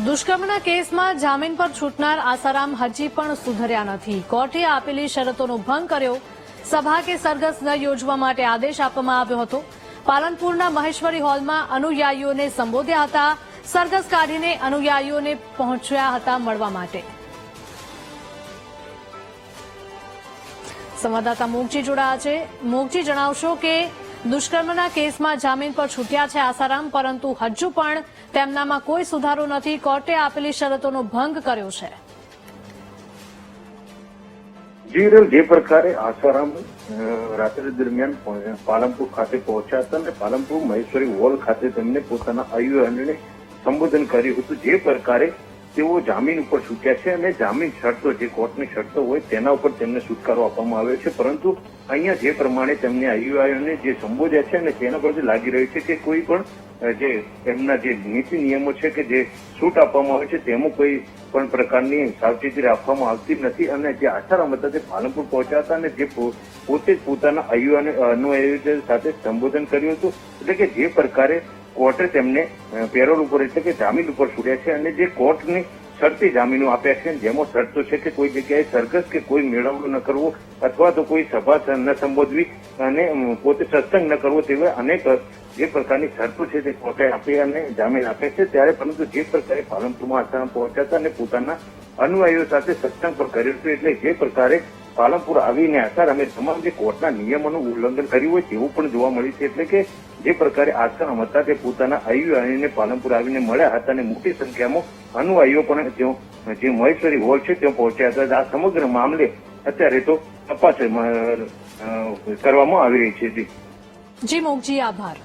દુષ્કર્મના કેસમાં જામીન પર છૂટનાર આસારામ હજી પણ સુધર્યા નથી. કોર્ટે આપેલી શરતોનો ભંગ કર્યો. સભા કે સરઘસ ન યોજવા માટે આદેશ આપવામાં આવ્યો હતો. પાલનપુરના મહેશ્વરી હોલમાં અનુયાયીઓને સંબોધ્યા હતા. સરઘસ કાઢીને અનુયાયીઓને પહોંચ્યા હતા મળવા માટે. સંવાદદાતા મોગજી જોડાયા છે. મોગજી, જણાવશો કે દુષ્કર્મના કેસમાં જામીન પર છૂટ્યા છે આસારામ, પરંતુ હજુ પણ તેમનામાં કોઈ સુધારો નથી. કોર્ટે આપેલી શરતોનો ભંગ કર્યો છે. જે પ્રકારે આસારામ રાત્રિ દરમિયાન પાલનપુર ખાતે પહોંચ્યા હતા અને પાલનપુર મહેશ્વરી હોલ ખાતે તેમને પોતાના અનુયાયીઓને સંબોધન કર્યું હતું, જે પ્રકારે તેઓ જામીન ઉપર છૂટ્યા છે અને જામીન શરતો જે કોર્ટની શરતો હોય તેના ઉપર તેમને છુટકારો આપવામાં આવ્યો છે. પરંતુ અહીંયા જે પ્રમાણે તેમને અનુયાયીઓને જે સંબોધ્યા છે અને તેના પરથી લાગી રહ્યું છે કે કોઈ પણ જે એમના જે નીતિ નિયમો છે કે જે છૂટ આપવામાં આવે છે તેમાં કોઈ પણ પ્રકારની સાવચેતી રાખવામાં આવતી નથી. અને જે આસારામ હતા તે પાલનપુર પહોંચ્યા હતા અને જે પોતે જ પોતાના અનુયાયીઓ સાથે સંબોધન કર્યું હતું. એટલે કે જે પ્રકારે કોર્ટે તેમને પેરોલ ઉપર એટલે કે જામીન ઉપર છોડ્યા છે અને જે કોર્ટની શરતી જામીનો આપ્યા છે જેમાં શરતો છે કે કોઈ જગ્યાએ સરઘસ કે કોઈ મેળાવડો ન કરવો અથવા તો કોઈ સભા ન સંબોધવી અને પોતે સત્સંગ ન કરવો તેવા અનેક જે પ્રકારની શરતો છે તે કોર્ટે આપી અને જામીન આપે છે. ત્યારે પરંતુ જે પ્રકારે પાલનપુરમાં આસારામ પહોંચ્યા હતા અને પોતાના અનુયાયીઓ સાથે સત્સંગ પણ કર્યું હતું, એટલે જે પ્રકારે પાલનપુર આવીને આસારામે તમામ જે કોર્ટના નિયમોનું ઉલ્લંઘન કર્યું હોય તેવું પણ જોવા મળ્યું છે. એટલે કે જે પ્રકારે આસારામ હતા તે પોતાના અનુયાયીઓને પાલનપુર આવીને મળ્યા હતા અને મોટી સંખ્યામાં અનુયાયીઓ પણ જે મહેશ્વરી હોલ છે ત્યાં પહોંચ્યા હતા. આ સમગ્ર મામલે અત્યારે તો તપાસ કરવામાં આવી રહી છે. જી મોગજી, આભાર.